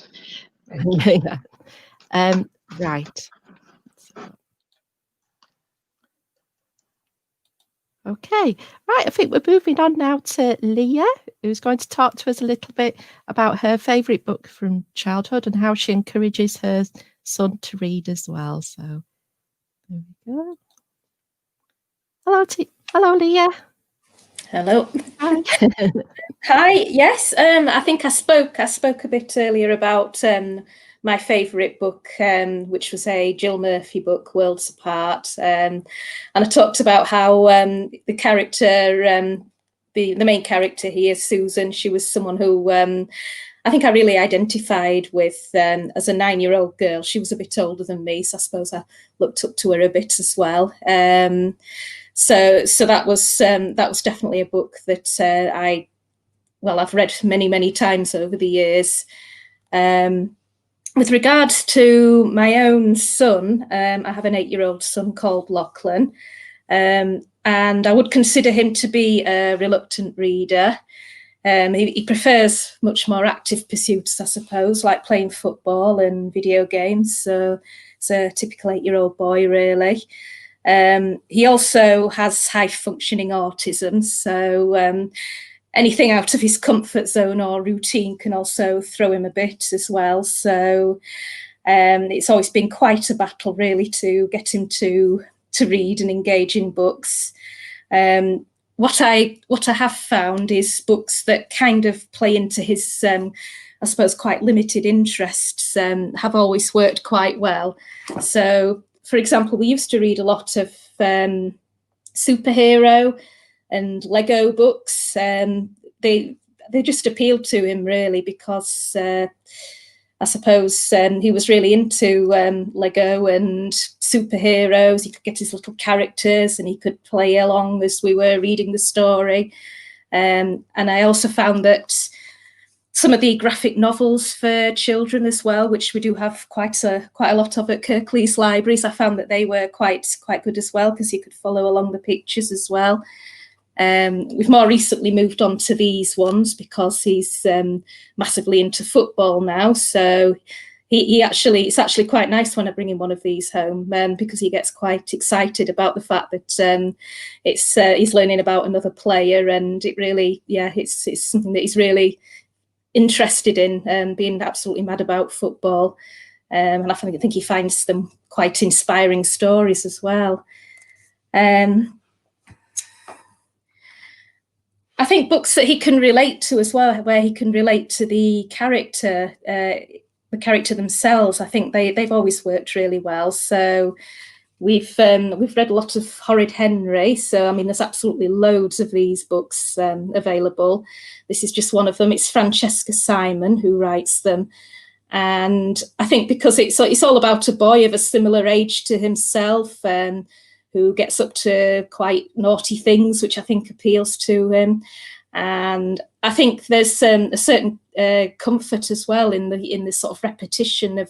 Yeah. Right. Okay, right, I think we're moving on now to Leah, who's going to talk to us a little bit about her favourite book from childhood and how she encourages her son to read as well. So there we go. Hello, Leah. Hello. Hi. Hi. Yes. I think I spoke a bit earlier about my favourite book, which was a Jill Murphy book, Worlds Apart, and I talked about how the character, the main character here, Susan, she was someone who I think I really identified with as a 9-year-old girl. She was a bit older than me, so I suppose I looked up to her a bit as well. So that was definitely a book that I've read many times over the years. With regards to my own son, I have an 8-year-old son called Lachlan, and I would consider him to be a reluctant reader. He prefers much more active pursuits, I suppose, like playing football and video games. So it's a typical 8-year-old boy, really. He also has high-functioning autism, so anything out of his comfort zone or routine can also throw him a bit as well. So it's always been quite a battle, really, to get him to read and engage in books. What I have found is books that kind of play into his, I suppose, quite limited interests have always worked quite well. So, for example, we used to read a lot of superhero and Lego books. They just appealed to him, really, because I suppose he was really into Lego and superheroes. He could get his little characters and he could play along as we were reading the story. And I also found that some of the graphic novels for children as well, which we do have quite a lot of at Kirklees libraries, I found that they were quite good as well, because you could follow along the pictures as well. We've more recently moved on to these ones because he's massively into football now. So it's actually quite nice when I bring him one of these home, because he gets quite excited about the fact that he's learning about another player, and it really, it's something that he's really interested in, being absolutely mad about football. And I think he finds them quite inspiring stories as well. I think books that he can relate to as well, where he can relate to the character themselves, I think they've always worked really well. So we've read a lot of Horrid Henry. So I mean, there's absolutely loads of these books available. This is just one of them. It's Francesca Simon who writes them. And I think because it's all about a boy of a similar age to himself, who gets up to quite naughty things, which I think appeals to him. And I think there's a certain comfort as well in the sort of repetition of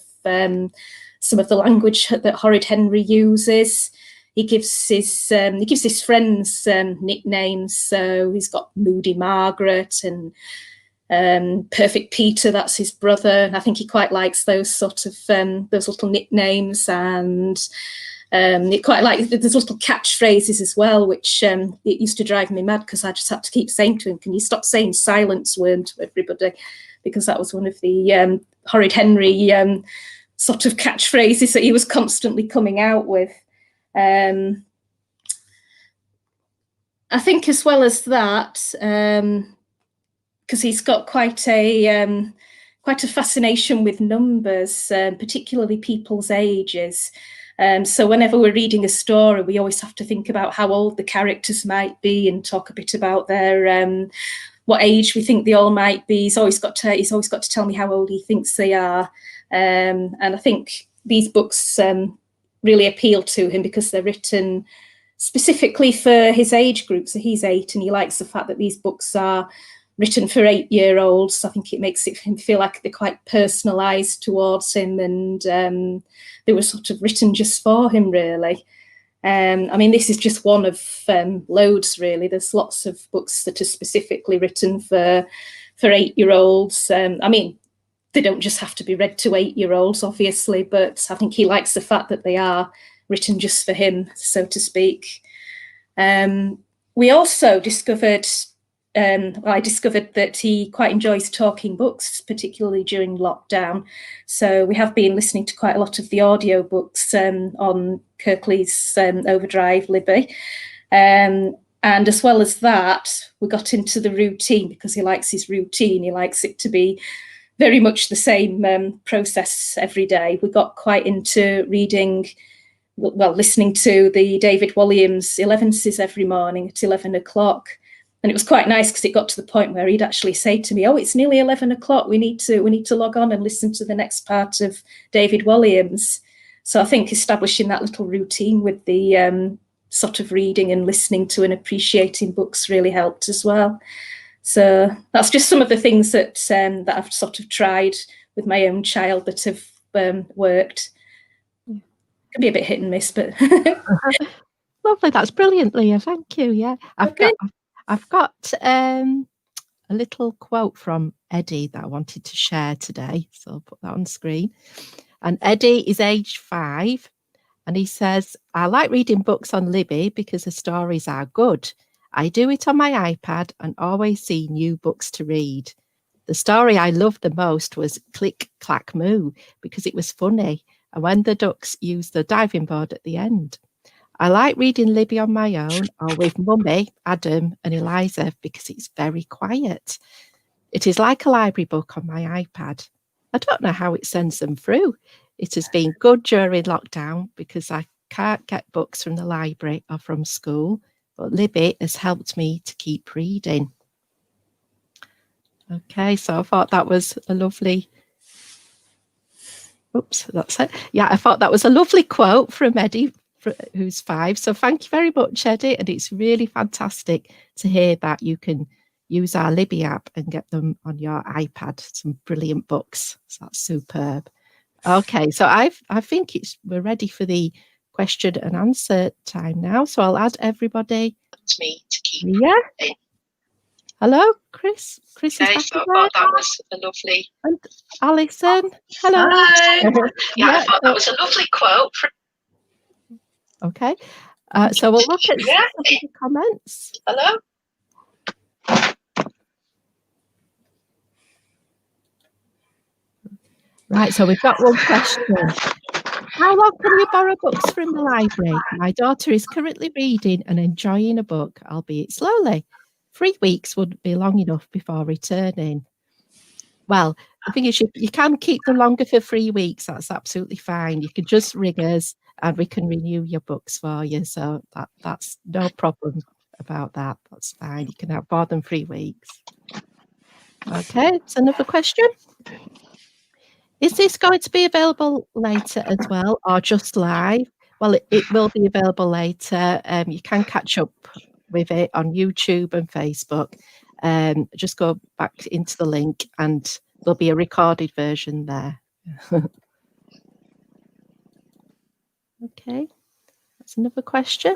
some of the language that Horrid Henry uses. He gives his friends nicknames. So he's got Moody Margaret and Perfect Peter, that's his brother. And I think he quite likes those sort of those little nicknames, and quite like there's little catchphrases as well, which it used to drive me mad, because I just had to keep saying to him, "Can you stop saying silence worm to everybody?" Because that was one of the Horrid Henry sort of catchphrases that he was constantly coming out with. I think as well as that, because he's got quite a fascination with numbers, particularly people's ages. So whenever we're reading a story, we always have to think about how old the characters might be and talk a bit about their what age we think they all might be. He's always got to tell me how old he thinks they are. And I think these books really appeal to him because they're written specifically for his age group. So he's 8, and he likes the fact that these books are written for 8-year-olds. I think it makes him feel like they're quite personalised towards him, and they were sort of written just for him, really. I mean, this is just one of loads, really. There's lots of books that are specifically written for 8-year-olds. I mean, they don't just have to be read to 8-year-olds, obviously, but I think he likes the fact that they are written just for him, so to speak. We also discovered I discovered that he quite enjoys talking books, particularly during lockdown. So we have been listening to quite a lot of the audio books on Kirklees Overdrive, Libby. And as well as that, we got into the routine because he likes his routine. He likes it to be very much the same process every day. We got quite into reading, well, listening to the David Walliams 11ses every morning at 11 o'clock. And it was quite nice because it got to the point where he'd actually say to me, "Oh, it's nearly 11 o'clock. We need to log on and listen to the next part of David Walliams." So I think establishing that little routine with the sort of reading and listening to and appreciating books really helped as well. So that's just some of the things that that I've sort of tried with my own child that have worked. It can be a bit hit and miss, but Lovely. That's brilliant, Leah. Thank you. Yeah, I've got a little quote from Eddie that I wanted to share today, so I'll put that on screen. And Eddie is age 5, and he says, "I like reading books on Libby because the stories are good. I do it on my iPad and always see new books to read. The story I loved the most was Click, Clack, Moo because it was funny, and when the ducks used the diving board at the end. I like reading Libby on my own or with Mummy, Adam and Eliza because it's very quiet. It is like a library book on my iPad. I don't know how it sends them through. It has been good during lockdown because I can't get books from the library or from school, but Libby has helped me to keep reading." Okay, so I thought that was a lovely... Oops, that's it. Yeah, I thought that was a lovely quote from Eddie, who's 5. So thank you very much, Eddie. And it's really fantastic to hear that you can use our Libby app and get them on your iPad. Some brilliant books. So that's superb. Okay, so I think we're ready for the question and answer time now. So I'll add everybody. To me to keep. Yeah. Hello, Chris. Chris is back So I again. thought that was a lovely. And Alison. Hello. Hi. Yeah, I thought so- that was a lovely quote. Okay. So we'll look at some of the comments. Hello. Right, so we've got one question. How long can you borrow books from the library? My daughter is currently reading and enjoying a book, albeit slowly. 3 weeks wouldn't be long enough before returning. Well, the thing is, you can keep them longer for 3 weeks. That's absolutely fine. You can just ring us and we can renew your books for you. So that's no problem about that. That's fine. You can have more than 3 weeks. Okay, it's another question. Is this going to be available later as well, or just live? Well, it will be available later. You can catch up with it on YouTube and Facebook. Just go back into the link and there'll be a recorded version there. Okay, that's another question.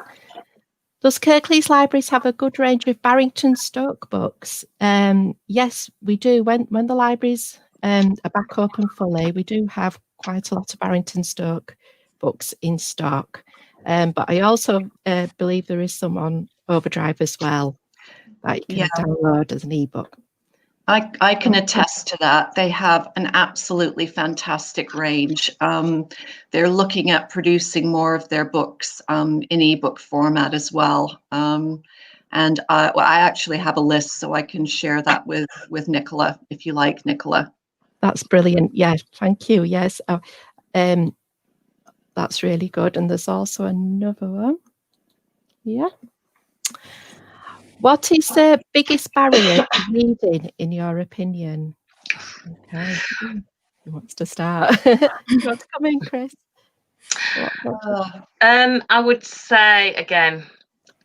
Does Kirklees Libraries have a good range of Barrington Stoke books? Yes, we do. When the libraries are back open fully, we do have quite a lot of Barrington Stoke books in stock. But I also believe there is some on Overdrive as well that you can download as an ebook. I can attest to that. They have an absolutely fantastic range. They're looking at producing more of their books in ebook format as well. And I actually have a list, so I can share that with Nicola, if you like, Nicola. That's brilliant. Yeah, thank you. Yes, that's really good. And there's also another one. Yeah. What is the biggest barrier to reading, in your opinion? Okay, who wants to start? You want to come in, Chris? I would say, again,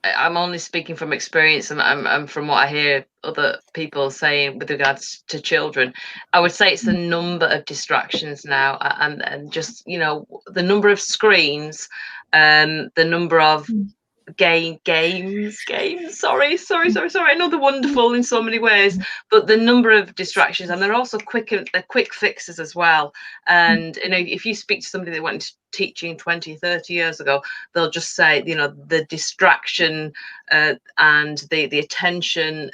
I'm only speaking from experience and from what I hear other people saying with regards to children. I would say it's the number of distractions now, and just, you know, the number of screens, the number of games. Sorry. I know they're wonderful in so many ways, but the number of distractions, and they're also they're quick fixes as well. And you know, if you speak to somebody that went into teaching 20, 30 years ago, they'll just say, you know, the distraction and the attention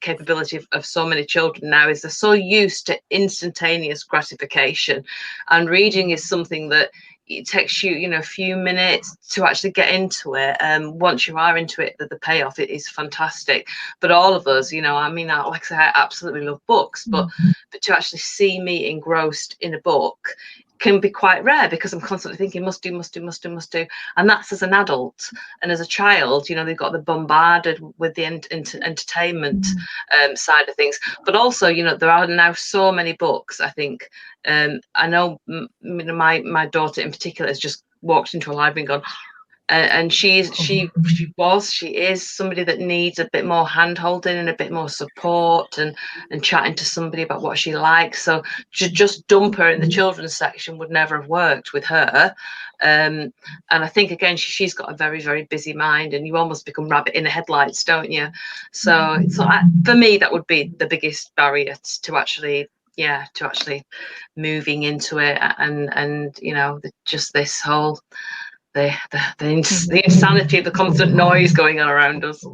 capability of so many children now is they're so used to instantaneous gratification, and reading is something that it takes you, you know, a few minutes to actually get into it. Once you are into it, the payoff is fantastic. But all of us, you know, I mean, like I say, I absolutely love books, but to actually see me engrossed in a book can be quite rare, because I'm constantly thinking must do, and that's as an adult. And as a child, you know, they've got the bombarded with the entertainment side of things. But also, you know, there are now so many books. I think I know my daughter in particular has just walked into a library and gone, and she is somebody that needs a bit more hand holding and a bit more support and chatting to somebody about what she likes. So to just dump her in the children's section would never have worked with her. And I think, again, she's got a very, very busy mind, and you almost become rabbit in the headlights, don't you? So for me, that would be the biggest barrier to actually moving into it, and you know, just this whole the insanity of the constant noise going on around us.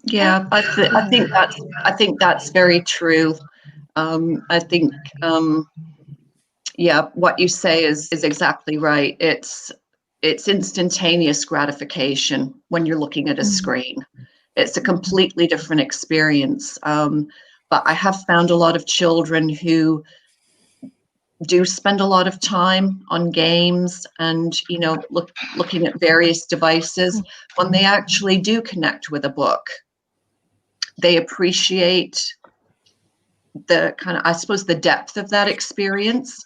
Yeah, I think that's very true. I think yeah, what you say is exactly right. It's instantaneous gratification when you're looking at a screen. It's a completely different experience. But I have found a lot of children who do spend a lot of time on games and, you know, looking at various devices. When they actually do connect with a book, they appreciate the kind of, I suppose, the depth of that experience.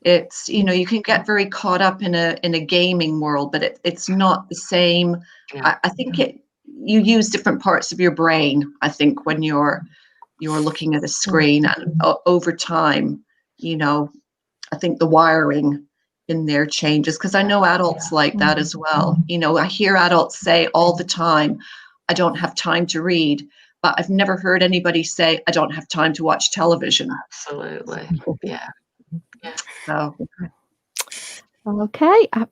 It's, you know, you can get very caught up in a gaming world, but it's not the same. Yeah. I think you use different parts of your brain, I think, when you're looking at a screen, and over time, you know, I think the wiring in there changes, because I know adults like that as well. You know, I hear adults say all the time, I don't have time to read, but I've never heard anybody say, I don't have time to watch television. Absolutely. Yeah. So. Okay, I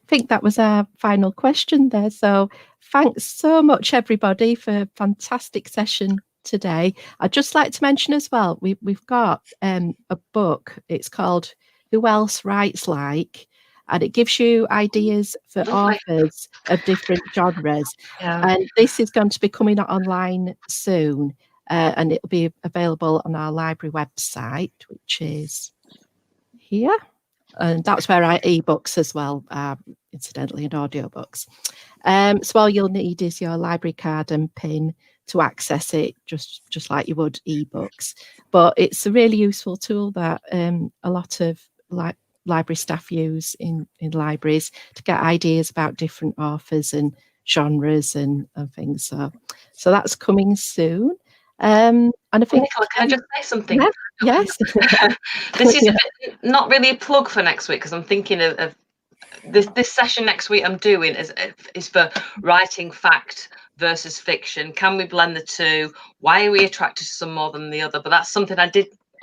think that was our final question there. So thanks so much, everybody, for a fantastic session today. I'd just like to mention as well, we've got a book. It's called Who Else Writes Like? And it gives you ideas for authors of different genres. Yeah. And this is going to be coming online soon. And it'll be available on our library website, which is here. And that's where our ebooks as well, incidentally, and audiobooks. So all you'll need is your library card and PIN to access it, just like you would ebooks. But it's a really useful tool that a lot of library staff use in libraries to get ideas about different authors and genres and things. So that's coming soon. And I think, Nicola, can I just say something? Yeah, yes. This is not really a plug for next week, because I'm thinking of this session next week I'm doing is for writing fact versus fiction. Can we blend the two? Why are we attracted to some more than the other? But that's something I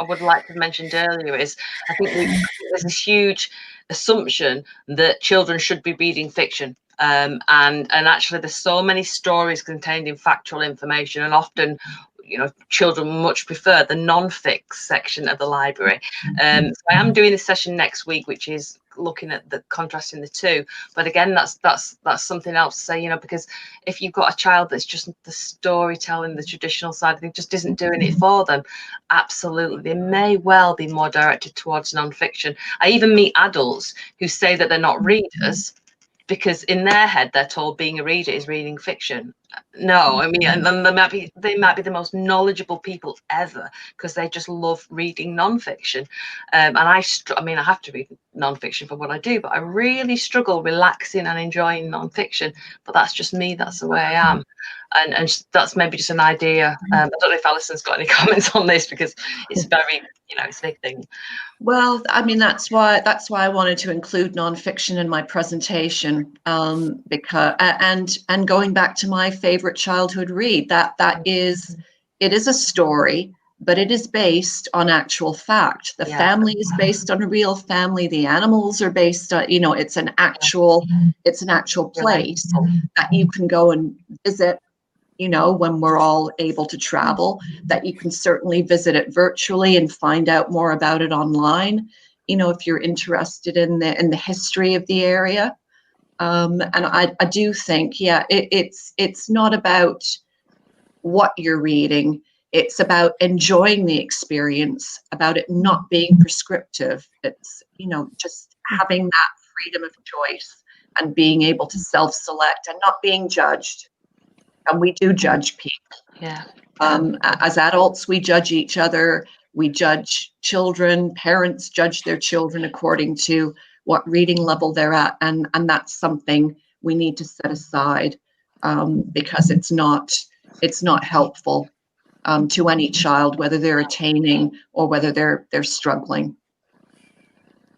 would like to have mentioned earlier, is I think there's this huge assumption that children should be reading fiction. And actually there's so many stories contained in factual information, and often, you know, children much prefer the non-fic section of the library. So I am doing this session next week, which is looking at the contrasting the two. But again, that's something else to say, you know, because if you've got a child that's just the storytelling, the traditional side of things just isn't doing it for them, absolutely, they may well be more directed towards non-fiction. I even meet adults who say that they're not readers, because in their head they're told being a reader is reading fiction. No, I mean, and then they might be the most knowledgeable people ever because they just love reading nonfiction. And I mean, I have to read nonfiction for what I do, but I really struggle relaxing and enjoying nonfiction. But that's just me. That's the way I am. And that's maybe just an idea. I don't know if Alison's got any comments on this because it's very, it's a big thing. Well, I mean, that's why I wanted to include nonfiction in my presentation, because and going back to my favorite childhood read, it is a story, but it is based on actual fact. The family is based on a real family. The animals are based on, it's an actual place that you can go and visit. When we're all able to travel, that you can certainly visit it virtually and find out more about it online, if you're interested in the history of the area. And I do think, it's not about what you're reading. It's about enjoying the experience, about it not being prescriptive. It's, just having that freedom of choice and being able to self-select and not being judged. And we do judge people. As adults, we judge each other. We judge children. Parents judge their children according to what reading level they're at. And that's something we need to set aside, because it's not helpful to any child, whether they're attaining or whether they're struggling.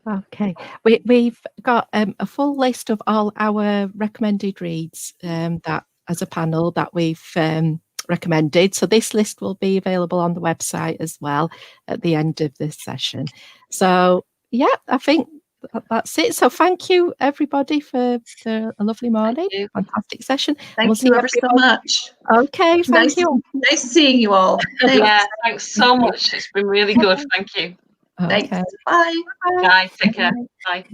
Okay, we've got a full list of all our recommended reads that as a panel that we've recommended. So this list will be available on the website as well at the end of this session. So yeah, I think that's it. So thank you everybody for a lovely morning. Fantastic session. Thank you ever so much. Okay, thank you. Nice seeing you all. Thanks. Yeah, thanks so much. It's been really good. Thank you. Thanks. Okay. Bye. Bye. Take care. Bye.